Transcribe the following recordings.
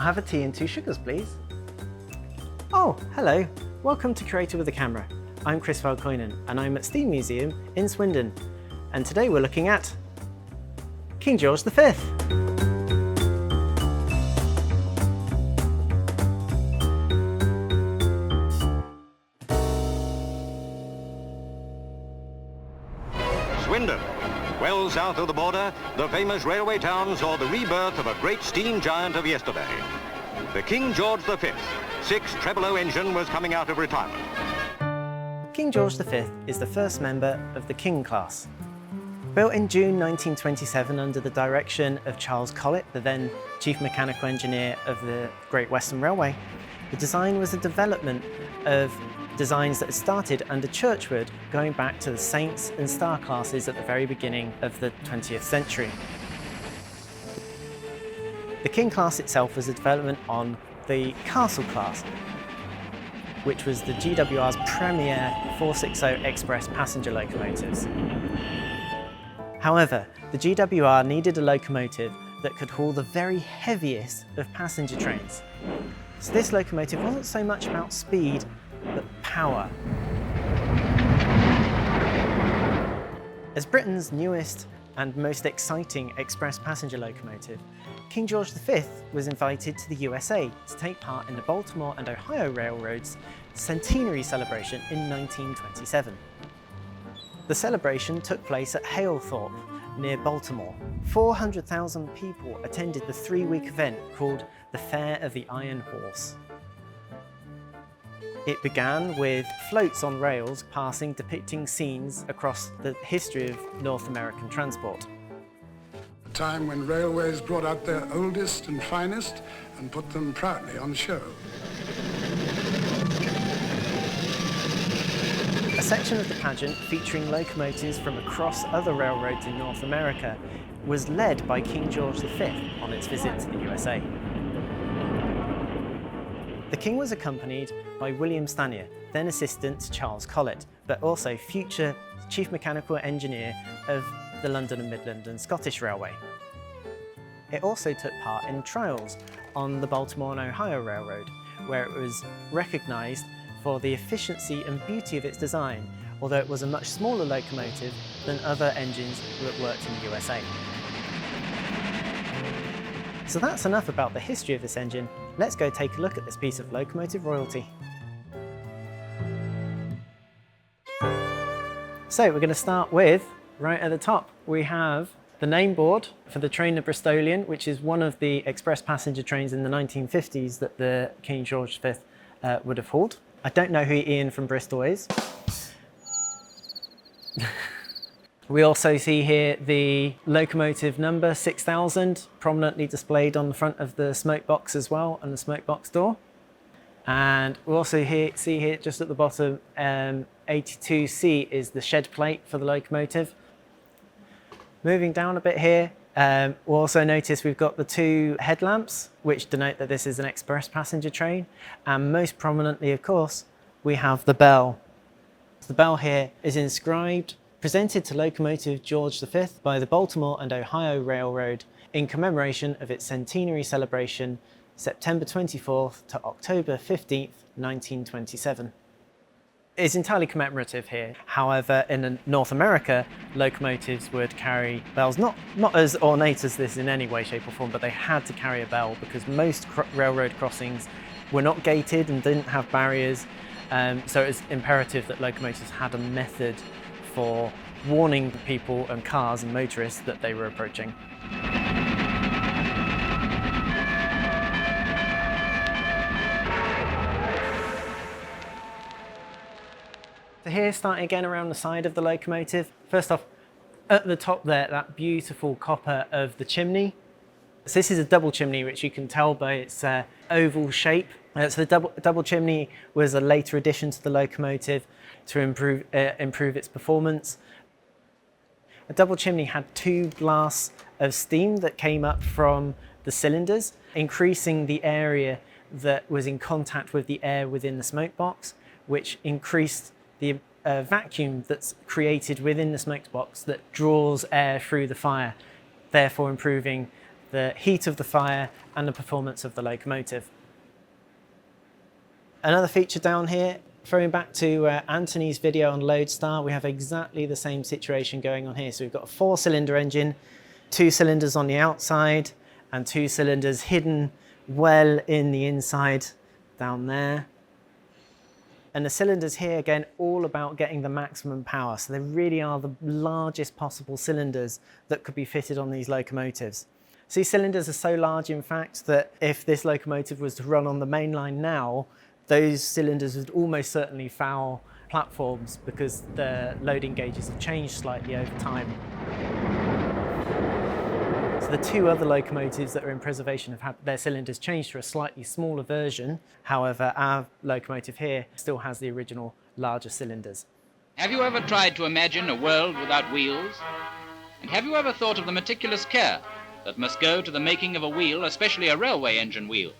I'll have a tea and 2 sugars, please. Oh, hello. Welcome to Curator with a Camera. I'm Chris Valkoinen and I'm at Steam Museum in Swindon. And today we're looking at King George V. Swindon. Well south of the border, the famous railway town saw the rebirth of a great steam giant of yesterday. The King George V 6 treble-O engine was coming out of retirement. King George V is the first member of the King class. Built in June 1927 under the direction of Charles Collett, the then Chief Mechanical Engineer of the Great Western Railway, the design was a development of designs that had started under Churchward, going back to the Saints and Star classes at the very beginning of the 20th century. The King class itself was a development on the Castle class, which was the GWR's premier 460 express passenger locomotives. However, the GWR needed a locomotive that could haul the very heaviest of passenger trains. So this locomotive wasn't so much about speed, but power. As Britain's newest and most exciting express passenger locomotive, King George V was invited to the USA to take part in the Baltimore and Ohio Railroad's centenary celebration in 1927. The celebration took place at Halethorpe, near Baltimore. 400,000 people attended the 3-week event called the Fair of the Iron Horse. It began with floats on rails passing, depicting scenes across the history of North American transport. A time when railways brought out their oldest and finest and put them proudly on show. A section of the pageant featuring locomotives from across other railroads in North America was led by King George V on its visit to the USA. The King was accompanied by William Stanier, then assistant to Charles Collett, but also future Chief Mechanical Engineer of the London and Midland and Scottish Railway. It also took part in trials on the Baltimore and Ohio Railroad, where it was recognised for the efficiency and beauty of its design, although it was a much smaller locomotive than other engines that worked in the USA. So that's enough about the history of this engine. Let's go take a look at this piece of locomotive royalty. So we're going to start with, right at the top, we have the name board for the train the Bristolian, which is one of the express passenger trains in the 1950s that the King George V would have hauled. I don't know who Ian from Bristol is. We also see here the locomotive number 6000 prominently displayed on the front of the smoke box as well, and the smoke box door. And we also see here just at the bottom, 82C is the shed plate for the locomotive. Moving down a bit here, we'll also notice we've got the 2 headlamps, which denote that this is an express passenger train. And most prominently, of course, we have the bell. The bell here is inscribed, presented to locomotive George V by the Baltimore and Ohio Railroad in commemoration of its centenary celebration, September 24th to October 15th, 1927. It's entirely commemorative here. However, in North America, locomotives would carry bells, not as ornate as this in any way, shape or form, but they had to carry a bell because most railroad crossings were not gated and didn't have barriers. So it was imperative that locomotives had a method for warning people and cars and motorists that they were approaching. So here, starting again around the side of the locomotive, first off, at the top there, that beautiful copper of the chimney. So this is a double chimney, which you can tell by its oval shape. So the double chimney was a later addition to the locomotive to improve its performance. A double chimney had 2 blasts of steam that came up from the cylinders, increasing the area that was in contact with the air within the smoke box, which increased the vacuum that's created within the smoke box that draws air through the fire, therefore improving the heat of the fire and the performance of the locomotive. Another feature down here, throwing back to Anthony's video on Lodestar, we have exactly the same situation going on here. So we've got a 4-cylinder engine, 2 cylinders on the outside and 2 cylinders hidden well in the inside down there. And the cylinders here, again, all about getting the maximum power. So they really are the largest possible cylinders that could be fitted on these locomotives. So these cylinders are so large, in fact, that if this locomotive was to run on the main line now, those cylinders would almost certainly foul platforms because the loading gauges have changed slightly over time. So the 2 other locomotives that are in preservation have had their cylinders changed to a slightly smaller version. However, our locomotive here still has the original larger cylinders. Have you ever tried to imagine a world without wheels? And have you ever thought of the meticulous care that must go to the making of a wheel, especially a railway engine wheel?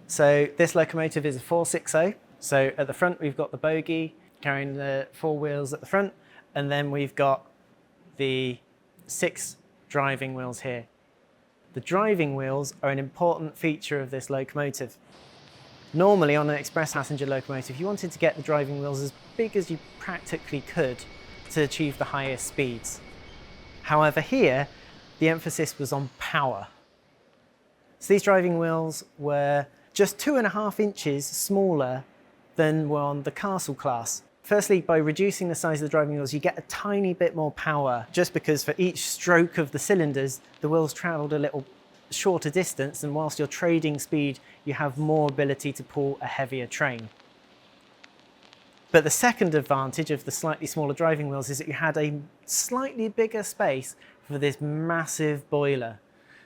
So this locomotive is a 460. So at the front we've got the bogie carrying the 4 wheels at the front, and then we've got the 6 driving wheels here. The driving wheels are an important feature of this locomotive. Normally on an express passenger locomotive, you wanted to get the driving wheels as big as you practically could to achieve the highest speeds. However, here the emphasis was on power. So these driving wheels were just 2.5 inches smaller than were on the Castle class. Firstly, by reducing the size of the driving wheels, you get a tiny bit more power, just because for each stroke of the cylinders, the wheels travelled a little shorter distance, and whilst you're trading speed, you have more ability to pull a heavier train. But the second advantage of the slightly smaller driving wheels is that you had a slightly bigger space for this massive boiler.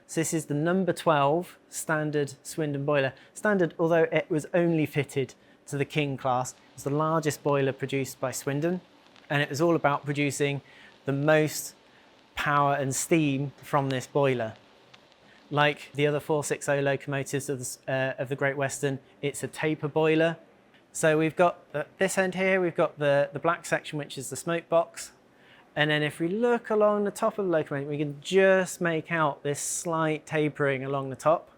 So this is the number 12 standard Swindon boiler. Standard, although it was only fitted to the King class. It's the largest boiler produced by Swindon, and it was all about producing the most power and steam from this boiler. Like the other 460 locomotives of the Great Western, it's a taper boiler. So we've got this end here, we've got the black section, which is the smoke box. And then if we look along the top of the locomotive, we can just make out this slight tapering along the top.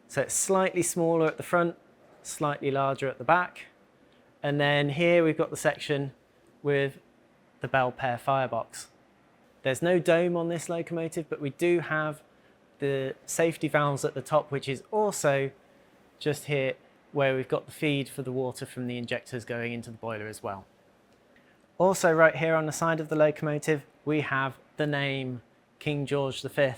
So it's slightly smaller at the front, slightly larger at the back. And then here we've got the section with the bell pair firebox. There's no dome on this locomotive, but we do have the safety valves at the top, which is also just here where we've got the feed for the water from the injectors going into the boiler as well. Also right here on the side of the locomotive, we have the name King George V.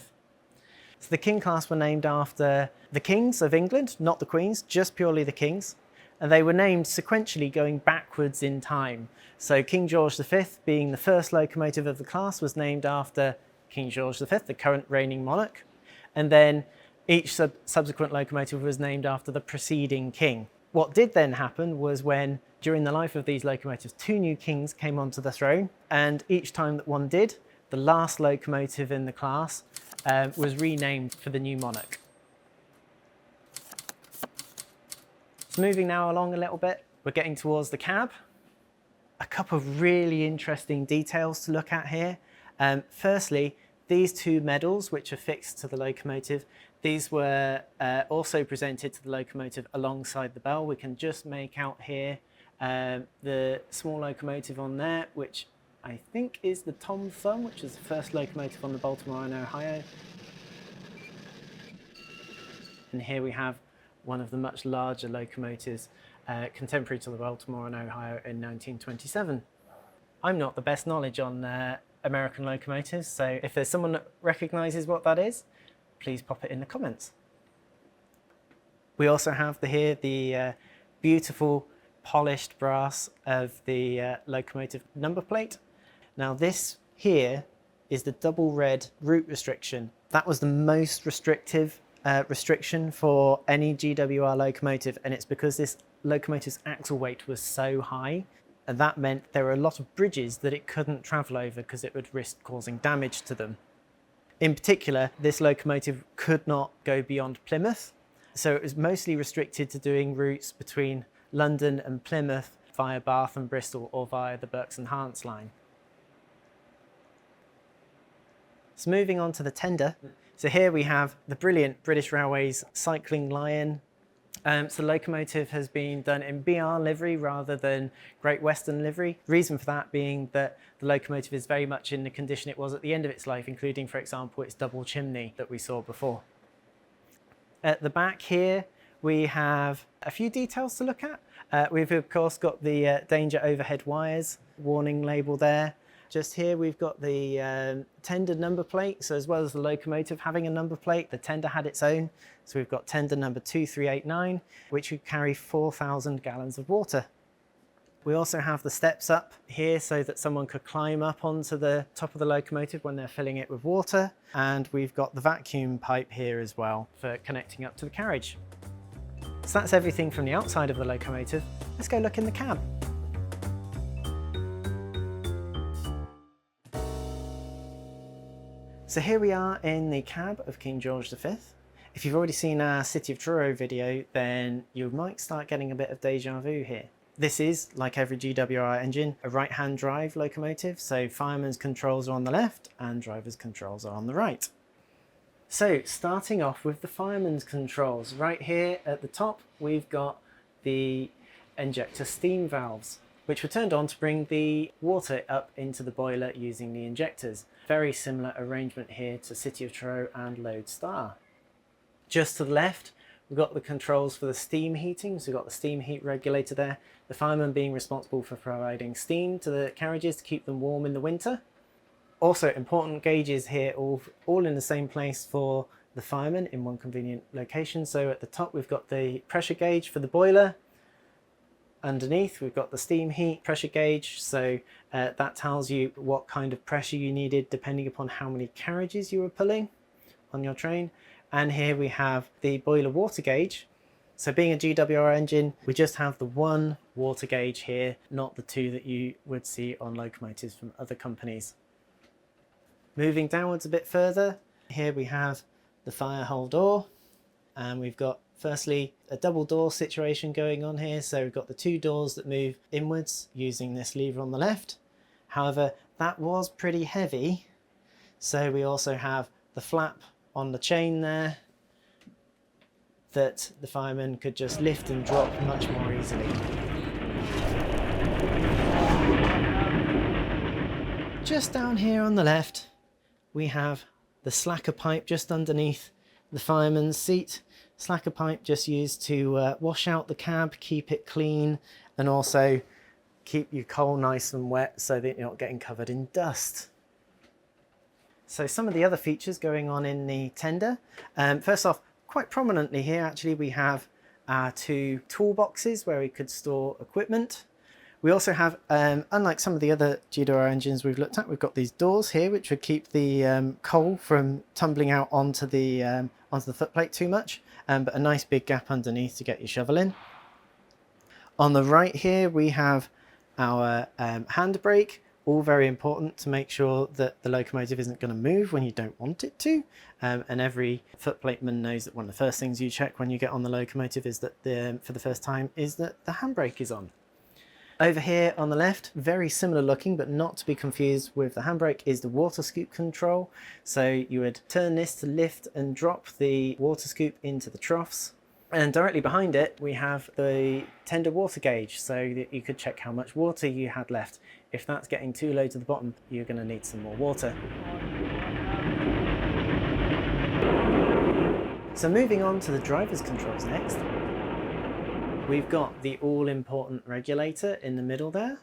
So the King class were named after the kings of England, not the queens, just purely the kings. And they were named sequentially going backwards in time. So King George V, being the first locomotive of the class, was named after King George V, the current reigning monarch. And then each subsequent locomotive was named after the preceding king. What did then happen was when, during the life of these locomotives, 2 new kings came onto the throne, and each time that one did, the last locomotive in the class was renamed for the new monarch. So moving now along a little bit, we're getting towards the cab. A couple of really interesting details to look at here. Firstly, these 2 medals, which are fixed to the locomotive, these were also presented to the locomotive alongside the bell. We can just make out here the small locomotive on there, which I think is the Tom Thumb, which is the first locomotive on the Baltimore and Ohio. And here we have one of the much larger locomotives contemporary to the Baltimore and Ohio in 1927. I'm not the best knowledge on American locomotives, so if there's someone that recognises what that is, please pop it in the comments. We also have here the beautiful polished brass of the locomotive number plate. Now this here is the double red route restriction. That was the most restrictive restriction for any GWR locomotive, and it's because this locomotive's axle weight was so high, and that meant there were a lot of bridges that it couldn't travel over because it would risk causing damage to them. In particular, this locomotive could not go beyond Plymouth, so it was mostly restricted to doing routes between London and Plymouth via Bath and Bristol or via the Berks and Hants line. So moving on to the tender. So here we have the brilliant British Railways cycling lion. So the locomotive has been done in BR livery rather than Great Western livery. The reason for that being that the locomotive is very much in the condition it was at the end of its life, including, for example, its double chimney that we saw before. At the back here, we have a few details to look at. We've of course got the danger overhead wires warning label there. Just here we've got the tender number plate, so as well as the locomotive having a number plate, the tender had its own. So we've got tender number 2389, which would carry 4,000 gallons of water. We also have the steps up here so that someone could climb up onto the top of the locomotive when they're filling it with water. And we've got the vacuum pipe here as well for connecting up to the carriage. So that's everything from the outside of the locomotive. Let's go look in the cab. So here we are in the cab of King George V. If you've already seen our City of Truro video, then you might start getting a bit of deja vu here. This is, like every GWR engine, a right-hand drive locomotive, so fireman's controls are on the left and driver's controls are on the right. So starting off with the fireman's controls, right here at the top we've got the injector steam valves, which were turned on to bring the water up into the boiler using the injectors. Very similar arrangement here to City of Truro and Lodestar. Just to the left, we've got the controls for the steam heating. So we've got the steam heat regulator there. The fireman being responsible for providing steam to the carriages to keep them warm in the winter. Also important gauges here, all in the same place for the fireman in one convenient location. So at the top we've got the pressure gauge for the boiler. Underneath we've got the steam heat pressure gauge, so that tells you what kind of pressure you needed depending upon how many carriages you were pulling on your train. And here we have the boiler water gauge. So being a GWR engine, we just have the one water gauge here, not the two that you would see on locomotives from other companies. Moving downwards a bit further, here we have the fire hole door, and we've got firstly a double door situation going on here. So we've got the two doors that move inwards using this lever on the left. However, that was pretty heavy, so we also have the flap on the chain there that the fireman could just lift and drop much more easily. Just down here on the left we have the slacker pipe just underneath the fireman's seat. Slacker pipe just used to wash out the cab, keep it clean, and also keep your coal nice and wet so that you're not getting covered in dust. So some of the other features going on in the tender. First off, quite prominently here actually we have our two toolboxes where we could store equipment. We also have, unlike some of the other GWR engines we've looked at, we've got these doors here which would keep the coal from tumbling out onto the footplate too much, but a nice big gap underneath to get your shovel in. On the right here we have our handbrake, all very important to make sure that the locomotive isn't going to move when you don't want it to. And every footplateman knows that one of the first things you check when you get on the locomotive is that for the first time is that the handbrake is on. Over here on the left, very similar looking, but not to be confused with the handbrake, is the water scoop control. So you would turn this to lift and drop the water scoop into the troughs. And directly behind it, we have the tender water gauge, so that you could check how much water you had left. If that's getting too low to the bottom, you're going to need some more water. So moving on to the driver's controls next. We've got the all-important regulator in the middle there.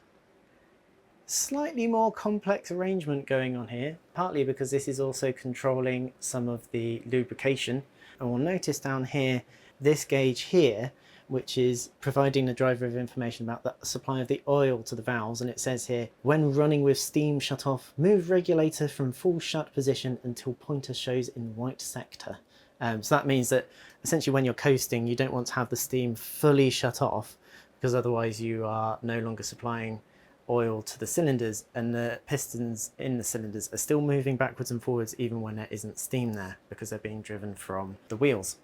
Slightly more complex arrangement going on here, partly because this is also controlling some of the lubrication. And we'll notice down here, this gauge here, which is providing the driver with information about the supply of the oil to the valves. And it says here, when running with steam shut off, move regulator from full shut position until pointer shows in white sector. So that means that essentially when you're coasting, you don't want to have the steam fully shut off, because otherwise you are no longer supplying oil to the cylinders, and the pistons in the cylinders are still moving backwards and forwards even when there isn't steam there, because they're being driven from the wheels.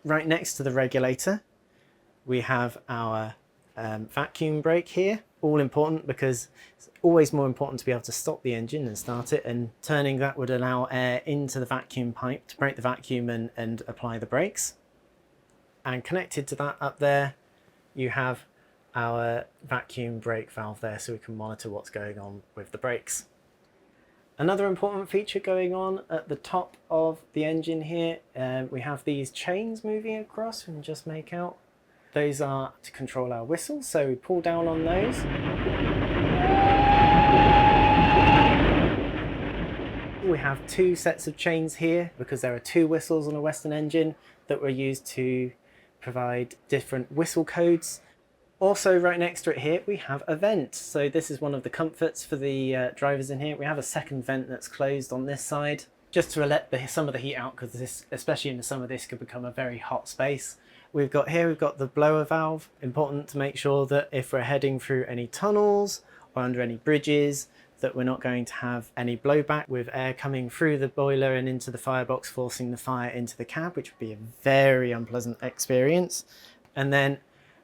Right next to the regulator, we have our vacuum brake here. all important because it's always more important to be able to stop the engine and start it, and turning that would allow air into the vacuum pipe to break the vacuum and apply the brakes. And connected to that up there, you have our vacuum brake valve there, so we can monitor what's going on with the brakes. Another important feature going on at the top of the engine here, we have these chains moving across. We can just make out. Those are to control our whistles, so we pull down on those. We have two sets of chains here because there are two whistles on a Western engine that were used to provide different whistle codes. Also right next to it here we have a vent, so this is one of the comforts for the drivers in here. We have a second vent that's closed on this side just to let some of the heat out, because this, especially in the summer, this could become a very hot space. We've got the blower valve, important to make sure that if we're heading through any tunnels or under any bridges that we're not going to have any blowback with air coming through the boiler and into the firebox, forcing the fire into the cab, which would be a very unpleasant experience. And then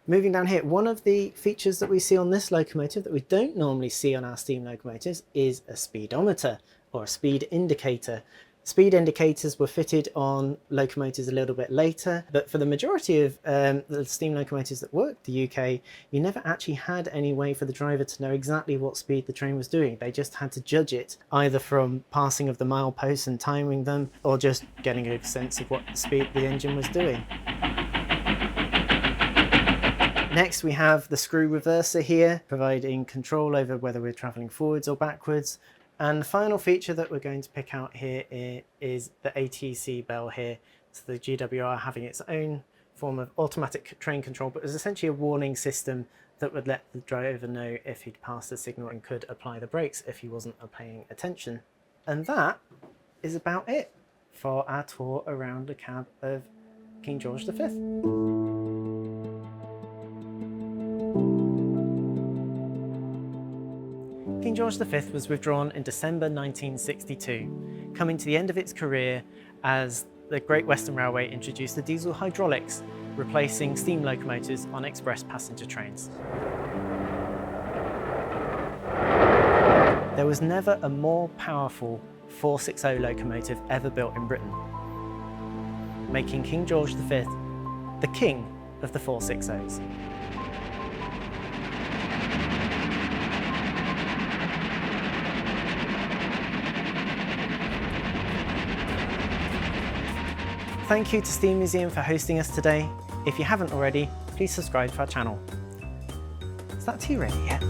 moving down here, one of the features that we see on this locomotive that we don't normally see on our steam locomotives is a speedometer, or a speed indicator. Speed indicators were fitted on locomotives a little bit later, but for the majority of the steam locomotives that worked the UK, you never actually had any way for the driver to know exactly what speed the train was doing. They just had to judge it, either from passing of the mileposts and timing them, or just getting a sense of what speed the engine was doing. Next we have the screw reverser here, providing control over whether we're travelling forwards or backwards. And the final feature that we're going to pick out here is the ATC bell here. So the GWR having its own form of automatic train control, but it was essentially a warning system that would let the driver know if he'd passed the signal and could apply the brakes if he wasn't paying attention. And that is about it for our tour around the cab of King George V. King George V was withdrawn in December 1962, coming to the end of its career as the Great Western Railway introduced the diesel hydraulics, replacing steam locomotives on express passenger trains. There was never a more powerful 460 locomotive ever built in Britain, making King George V the king of the 460s. Thank you to Steam Museum for hosting us today. If you haven't already, please subscribe to our channel. Is that tea ready yet?